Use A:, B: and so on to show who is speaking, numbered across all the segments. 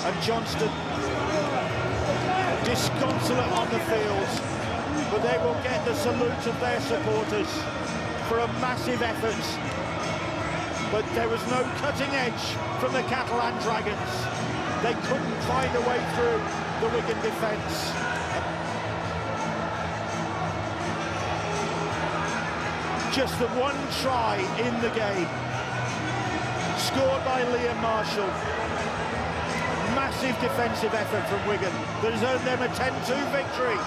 A: and Johnston disconsolate on the field, but they will get the salute of their supporters for a massive effort. But there was no cutting edge from the Catalan Dragons. They couldn't find a way through the Wigan defence. Just the one try in the game, scored by Liam Marshall. Massive defensive effort from Wigan that has earned them a 10-2 victory.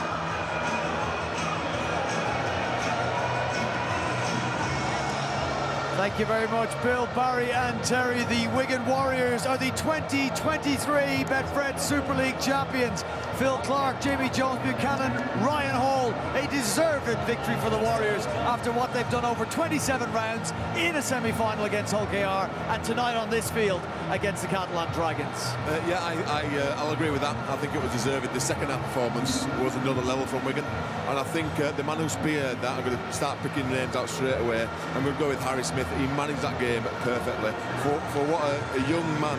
B: Thank you very much, Bill, Barry and Terry. The Wigan Warriors are the 2023 Betfred Super League champions. Phil Clark, Jamie Jones-Buchanan, Ryan Hall, a deserved victory for the Warriors after what they've done over 27 rounds in a semi-final against Hull KR and tonight on this field against the Catalan Dragons.
C: Yeah, I'll agree with that. I think it was deserved. The second half performance was another level from Wigan, and I think the man who speared that, I'm going to start picking names out straight away. I'm going to go with Harry Smith. He managed that game perfectly. For what a young man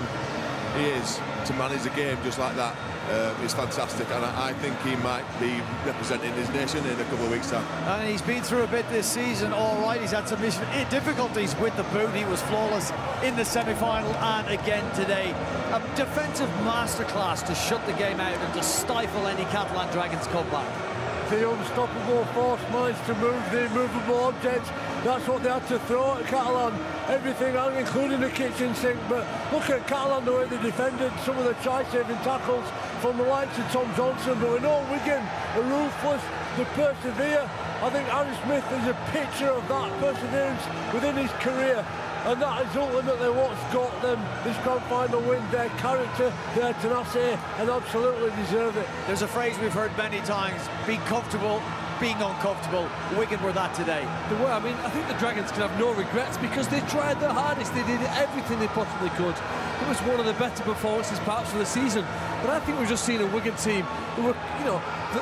C: he is, to manage a game just like that is fantastic, and I think he might be representing his nation in a couple of weeks' time.
B: And he's been through a bit this season, all right. He's had some difficulties with the boot. He was flawless in the semi-final and again today. A defensive masterclass to shut the game out and to stifle any Catalan Dragons comeback.
D: The unstoppable force managed to move the immovable objects. That's what they had to throw at Catalan. Everything, including the kitchen sink. But look at Catalan, the way they defended, some of the try-saving tackles from the likes of Tom Johnson. But we know Wigan are ruthless, they persevere. I think Harry Smith is a picture of that perseverance within his career. And that is ultimately what's got them this grand final win, their character, their tenacity, and absolutely deserve it.
B: There's a phrase we've heard many times, be comfortable, being uncomfortable. Wigan were that today.
E: I mean, I think the Dragons can have no regrets because they tried their hardest. They did everything they possibly could. It was one of the better performances perhaps for the season. But I think we've just seen a Wigan team who were, you know,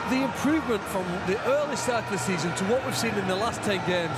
E: the improvement from the early start of the season to what we've seen in the last 10 games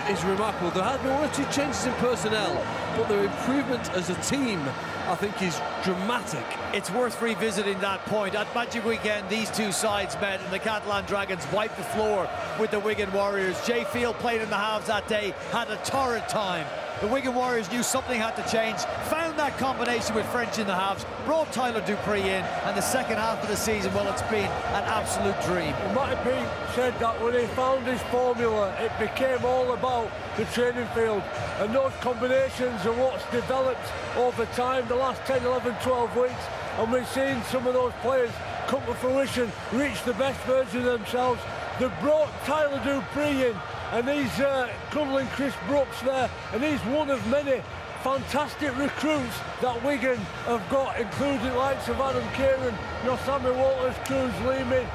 E: is remarkable. There has been one or two changes in personnel, but their improvement as a team, I think, is dramatic.
B: It's worth revisiting that point. At Magic Weekend, these two sides met and the Catalan Dragons wiped the floor with the Wigan Warriors. Jay Field played in the halves that day, had a torrid time. The Wigan Warriors knew something had to change, found that combination with French in the halves, brought Tyler Dupree in, and the second half of the season, well, it's been an absolute dream.
D: Matty Peake said that when he found his formula, it became all about the training field. And those combinations are what's developed over time, the last 10, 11, 12 weeks. And we've seen some of those players come to fruition, reach the best version of themselves. They brought Tyler Dupree in, and he's cuddling Chris Brooks there, and he's one of many fantastic recruits that Wigan have got, including likes of Adam Kieran, Sammy Walters, Cruz Leamy,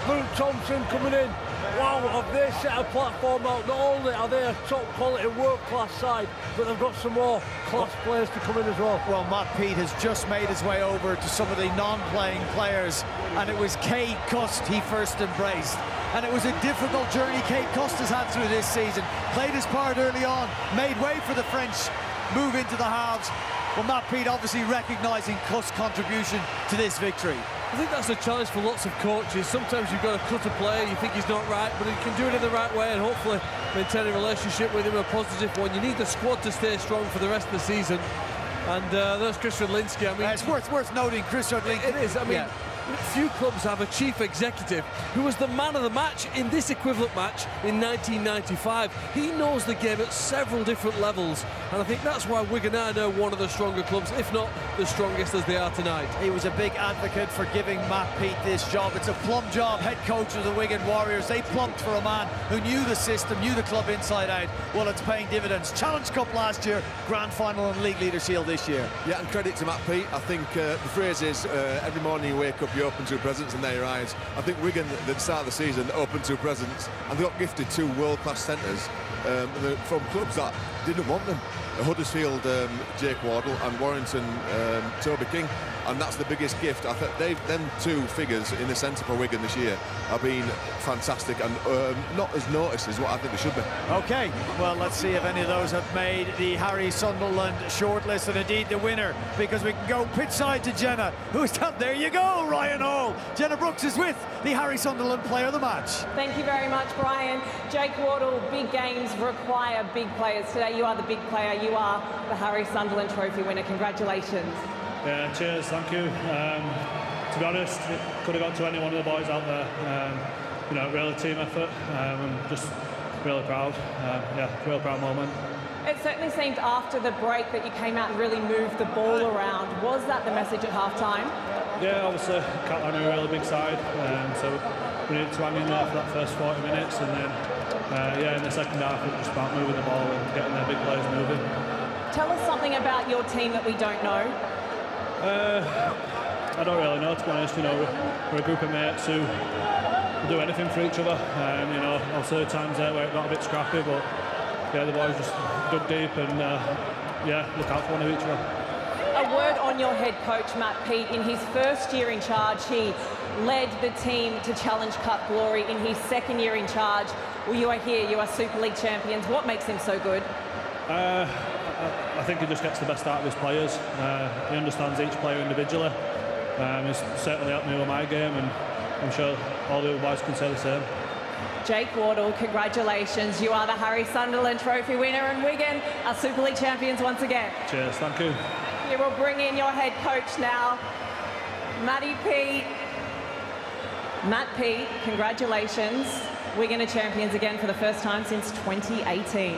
D: Luke Thompson coming in. Wow, have they set a platform out? Not only are they a top quality world-class side, but they've got some more class players to come in as well.
B: Well, Matt Peake has just made his way over to some of the non-playing players, and it was Cade Cust he first embraced. And it was a difficult journey Cade Cust has had through this season. Played his part early on, made way for the French move into the halves. Well, Matt Peake obviously recognising Cust's contribution to this victory.
E: I think that's a challenge for lots of coaches. Sometimes you've got to cut a player, you think he's not right, but he can do it in the right way and hopefully maintain a relationship with him, a positive one. You need the squad to stay strong for the rest of the season. And there's Chris Radlinski. I mean,
B: it's worth noting, Chris Radlinski.
E: It is. I mean, few clubs have a chief executive who was the man of the match in this equivalent match in 1995. He knows the game at several different levels, and I think that's why Wigan are now one of the stronger clubs, if not the strongest as they are tonight.
B: He was a big advocate for giving Matt Peake this job. It's a plum job, head coach of the Wigan Warriors. They plumped for a man who knew the system, knew the club inside out. Well, it's paying dividends. Challenge Cup last year, Grand Final and League Leader Shield this year.
C: Yeah, and credit to Matt Peake. I think the phrase is every morning you wake up, you open to presents and there your eyes. I think Wigan at the start of the season opened two presents and they got gifted two world-class centres from clubs that didn't want them. Huddersfield, Jake Wardle, and Warrington, Toby King, and that's the biggest gift. I think them two figures in the centre for Wigan this year have been fantastic and not as noticed as what I think they should be.
B: Okay, well, let's see if any of those have made the Harry Sunderland shortlist, and indeed the winner, because we can go pitchside to Jenna, who's done. There you go, Ryan Hall. Jenna Brooks is with the Harry Sunderland Player of the Match.
F: Thank you very much, Brian. Jake Wardle, big games require big players. Today you are the big player. You are the Harry Sunderland Trophy winner. Congratulations.
G: Yeah, cheers, thank you. To be honest, it could have got to any one of the boys out there. You know, really team effort. I'm just really proud. Yeah, real proud moment.
F: It certainly seemed after the break that you came out and really moved the ball around. Was that the message at half-time?
G: Yeah, obviously, Catalans are a really big side, so we needed to hang in there for that first 40 minutes, and then, yeah, in the second half, it was just about moving the ball and getting their big players moving.
F: Tell us something about your team that we don't know.
G: I don't really know, to be honest. You know, we're a group of mates who do anything for each other. You know, also times there where it got a bit scrappy, but yeah, the boys just dug deep and yeah, look out for one of each other.
F: A word on your head coach, Matt Peat. In his first year in charge, he led the team to Challenge Cup glory. In his second year in charge, well, you are here, you are Super League champions. What makes him so good?
G: I think he just gets the best out of his players. He understands each player individually. He's certainly helped me with my game, and I'm sure all the other boys can say the same.
F: Jake Wardle, congratulations. You are the Harry Sunderland Trophy winner, and Wigan are Super League champions once again.
G: Cheers, thank you.
F: You will bring in your head coach now, Matty Peat. Matt Peat, congratulations. Wigan are champions again for the first time since 2018.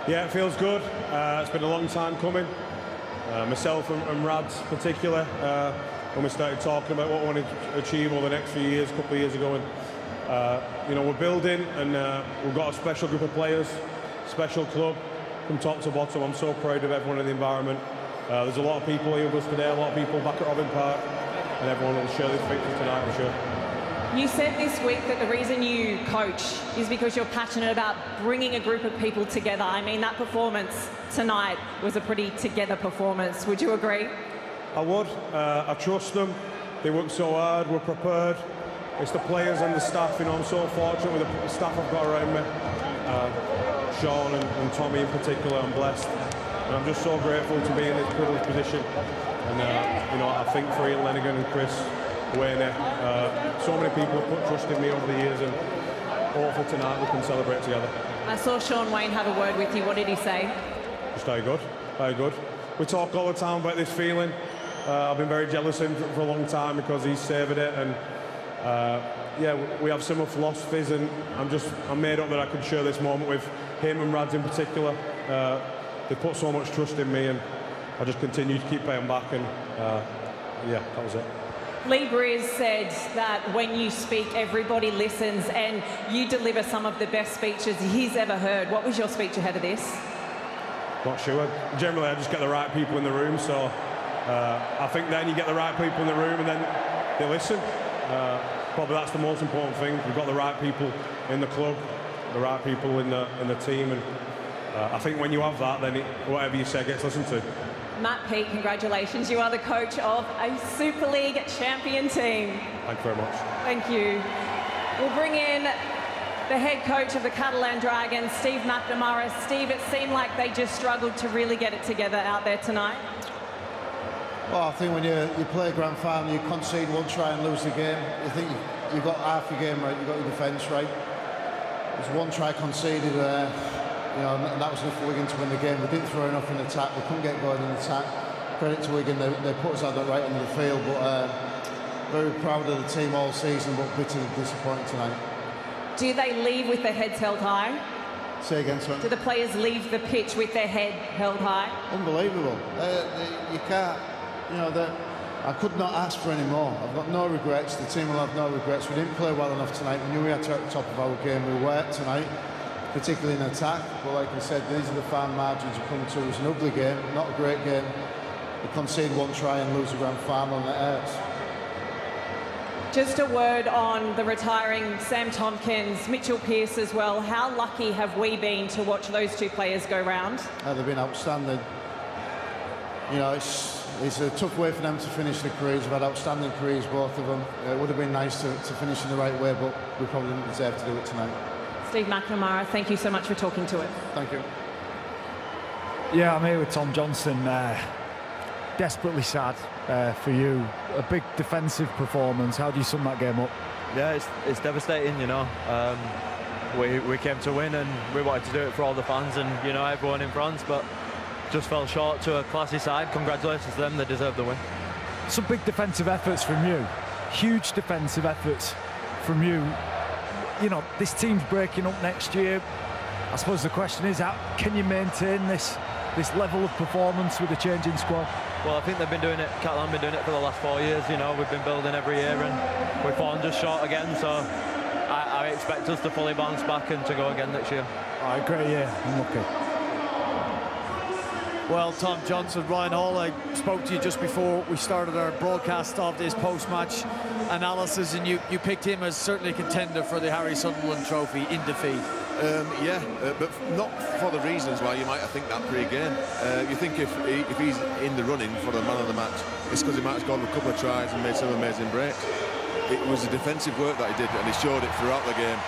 H: Yeah, it feels good. It's been a long time coming. Myself and Rads particular, when we started talking about what we wanted to achieve over the next few years, a couple of years ago, and you know, we're building, and we've got a special group of players, special club from top to bottom. I'm so proud of everyone in the environment. There's a lot of people here with us today, a lot of people back at Robin Park, and everyone will share this victory tonight, I'm sure.
F: You said this week that the reason you coach is because you're passionate about bringing a group of people together. I mean, that performance tonight was a pretty together performance. Would you agree?
H: I would. I trust them. They work so hard. We're prepared. It's the players and the staff. You know, I'm so fortunate with the staff I've got around me. Sean and Tommy in particular, I'm blessed. And I'm just so grateful to be in this privileged position. And, you know, I think for Ian Lenigan and Chris Wayne, so many people have put trust in me over the years, and hopefully tonight we can celebrate together.
F: I saw Sean Wayne have a word with you. What did he say?
H: Just very good, very good. We talk all the time about this feeling. I've been very jealous of him for a long time because he's savoured it, and yeah, we have similar philosophies, and I'm made up that I could share this moment with him and Rads in particular. They put so much trust in me, and I just continue to keep paying back, and yeah, that was it.
F: Lee Briers said that when you speak, everybody listens, and you deliver some of the best speeches he's ever heard. What was your speech ahead of this?
H: Not sure. Generally, I just get the right people in the room, so I think then you get the right people in the room, and then they listen. Probably that's the most important thing. We've got the right people in the club, the right people in the team, and I think when you have that, then whatever you say gets listened to.
F: Matt Peat, congratulations. You are the coach of a Super League champion team.
H: Thank you very much.
F: Thank you. We'll bring in the head coach of the Catalan Dragons, Steve McNamara. Steve, it seemed like they just struggled to really get it together out there tonight.
I: Well, I think when you play a grand final, you concede one try and lose the game. You think you've got half your game right, you've got your defence right. There's one try conceded there. You know, and that was enough for Wigan to win the game. We didn't throw enough in attack. We couldn't get going in attack. Credit to Wigan, they put us out the right end of the field. But very proud of the team all season, but bitterly disappointed tonight. Do they leave with their heads held high? Say again, sorry. Do the players leave the pitch with their head held high? Unbelievable. You can't. You know, I could not ask for any more. I've got no regrets. The team will have no regrets. We didn't play well enough tonight. We knew we had to at the top of our game. We worked tonight, particularly in attack, but like I said, these are the fine margins we're coming to. It was an ugly game, not a great game. We concede one try and lose the grand final, and it hurts.
F: Just a word on the retiring Sam Tompkins, Mitchell Pearce as well. How lucky have we been to watch those two players go round?
I: They've been outstanding. You know, it's a tough way for them to finish the careers. They've had outstanding careers, both of them. It would have been nice to finish in the right way, but we probably didn't deserve to do it tonight.
F: Steve McNamara, thank you so much for talking to us.
I: Thank you.
B: Yeah, I'm here with Tom Johnson. Desperately sad for you. A big defensive performance. How do you sum that game up?
J: Yeah, it's devastating, you know. We came to win and we wanted to do it for all the fans and, you know, everyone in France, but just fell short to a classy side. Congratulations to them, they deserve the win.
B: Some big defensive efforts from you. Huge defensive efforts from you. You know, this team's breaking up next year. I suppose the question is, how can you maintain this level of performance with a changing squad?
J: Well, I think they've been doing it, Catalans have been doing it for the last 4 years, you know. We've been building every year and we've fallen just short again, so I expect us to fully bounce back and to go again next year.
B: All right, great year. Unlucky.
K: Well, Tom Johnson, Ryan Hall, I spoke to you just before we started our broadcast of this post-match analysis, and you picked him as certainly a contender for the Harry Sunderland Trophy in defeat.
C: But not for the reasons why you might think that pre-game. You think if he's in the running for the man of the match, it's because he might have scored a couple of tries and made some amazing breaks. It was the defensive work that he did, and he showed it throughout the game.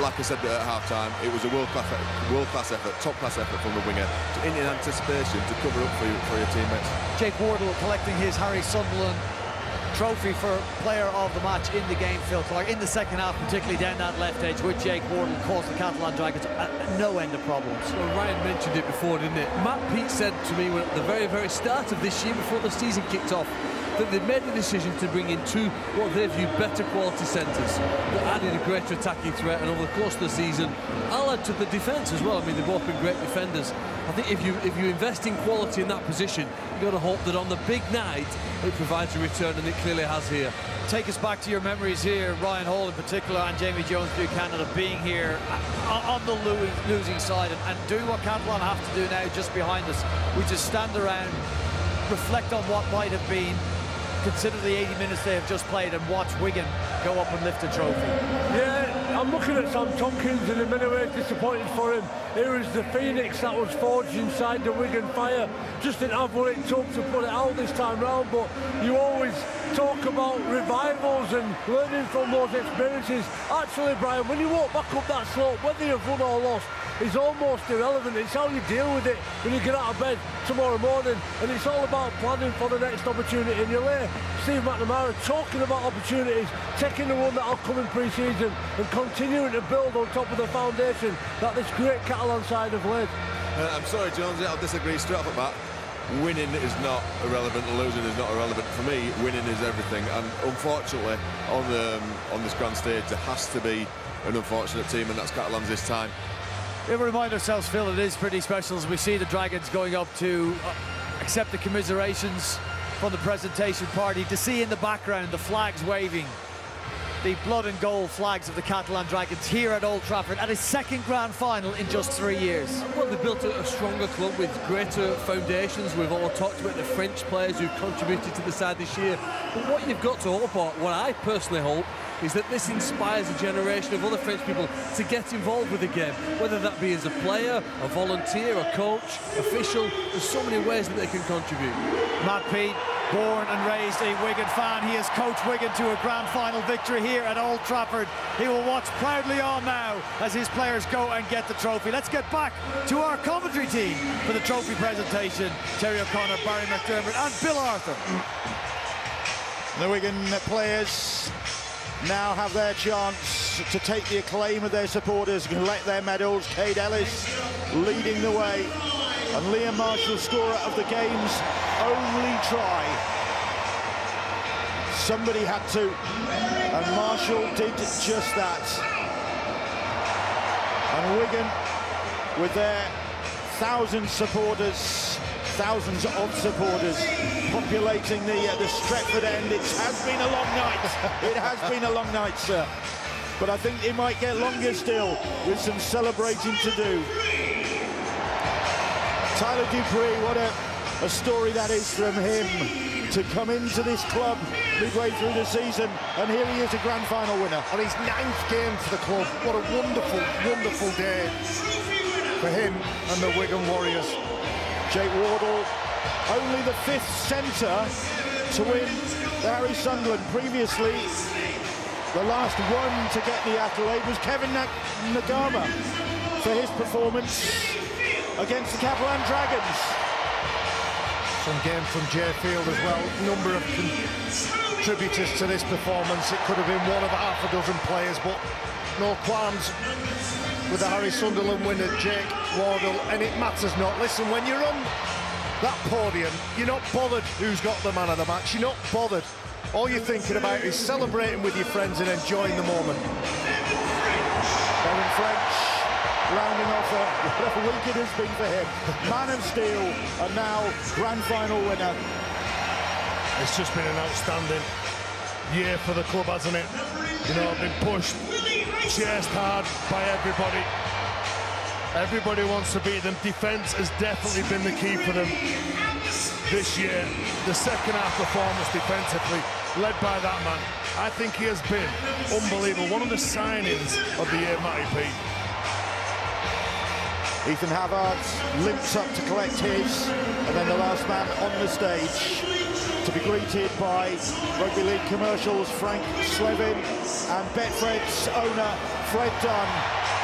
C: Like I said at half-time, it was a world-class effort, top-class effort from the winger, in anticipation to cover up for your teammates.
K: Jake Wardle collecting his Harry Sunderland Trophy for player of the match in the game, Phil Clark. In the second half, particularly down that left edge with Jake Wardle, caused the Catalan Dragons no end of problems.
E: Well, Ryan mentioned it before, didn't it? Matt Peet said to me at the very, very start of this year, before the season kicked off, that they've made the decision to bring in two, what they view, better quality centres that added a greater attacking threat, and over the course of the season, I'll add to the defence as well. I mean, they've both been great defenders. I think if you invest in quality in that position, you've got to hope that on the big night it provides a return, and it clearly has here.
K: Take us back to your memories here, Ryan Hall in particular, and Jamie Jones-Buchanan, of being here on the losing side and doing what Catalan have to do now just behind us. We just stand around, reflect on what might have been, consider the 80 minutes they have just played, and watch Wigan go up and lift a trophy.
D: Yeah, I'm looking at Sam Tompkins and in many ways disappointed for him. Here is the phoenix that was forged inside the Wigan fire. Just didn't have what it took to put it out this time round, but you always talk about revivals and learning from those experiences. Actually, Brian, when you walk back up that slope, whether you've won or lost, is almost irrelevant. It's how you deal with it when you get out of bed tomorrow morning, and it's all about planning for the next opportunity. And you'll hear Steve McNamara talking about opportunities, taking the one that'll come in pre-season and continuing to build on top of the foundation that this great Catalan side have laid.
C: I'm sorry, Jonesy, I'll disagree straight off the bat. Winning is not irrelevant, losing is not irrelevant. For me, winning is everything, and unfortunately on this grand stage there has to be an unfortunate team, and that's Catalans this time.
K: We remind ourselves, Phil, it is pretty special as we see the Dragons going up to accept the commiserations from the presentation party, to see in the background the flags waving, the blood and gold flags of the Catalan Dragons here at Old Trafford at a second grand final in just 3 years.
E: Well, they've built a stronger club with greater foundations. We've all talked about the French players who've contributed to the side this year. But what you've got to hope for, what I personally hope, is that this inspires a generation of other French people to get involved with the game, whether that be as a player, a volunteer, a coach, official. There's so many ways that they can contribute.
K: Matt Peet, born and raised a Wigan fan, he has coached Wigan to a grand final victory here at Old Trafford. He will watch proudly on now as his players go and get the trophy. Let's get back to our commentary team for the trophy presentation. Terry O'Connor, Barry McDermott and Bill Arthur.
A: The Wigan players now have their chance to take the acclaim of their supporters and collect their medals. Cade Ellis leading the way, and Liam Marshall, scorer of the game's only try. Somebody had to, and Marshall did just that. And Wigan, with their thousands of supporters populating the Stretford end. It has been a long night. It has been a long night, sir. But I think it might get longer still, with some celebrating to do. Tyler Dupree, what a a story that is from him to come into this club midway through the season, and here he is, a grand final winner.
I: On his 9th game for the club. What a wonderful, wonderful day for him and the Wigan Warriors.
A: Jake Wardle, only the 5th centre to win the Harry Sunderland. Previously, the last one to get the accolade was Kevin Nagama for his performance against the Catalan Dragons.
I: Some game from Jay Field as well. Number of contributors to this performance. It could have been one of half a dozen players, but no qualms with the Harry Sunderland winner, Jake Wardle, and it matters not. Listen, when you're on that podium, you're not bothered who's got the man of the match. You're not bothered. All you're thinking about is celebrating with your friends and enjoying the moment.
A: Darren French rounding off what a week it has been for him. Man of Steel, and now grand final winner.
L: It's just been an outstanding year for the club, hasn't it? You know, been pushed, chased hard by everybody. Everybody wants to beat them. Defence has definitely been the key for them this year. The second half performance defensively, led by that man, I think he has been unbelievable. One of the signings of the year, Matty P.
A: Ethan Havard limps up to collect his, and then the last man on the stage to be greeted by Rugby League Commercials Frank Slevin and Betfred's owner Fred Dunn,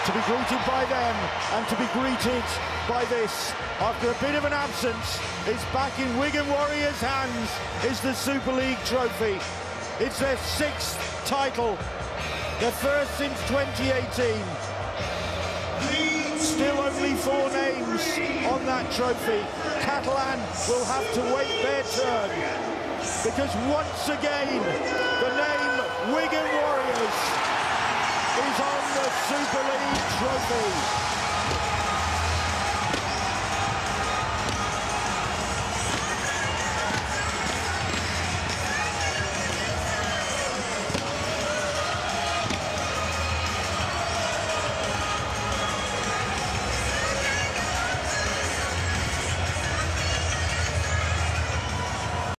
A: to be greeted by them and to be greeted by this. After a bit of an absence, it's back in Wigan Warriors' hands, is the Super League trophy. It's their 6th title, their first since 2018. Still only 4 names on that trophy. Catalan will have to wait their turn, because once again, the name Wigan Warriors is on the Super League trophy.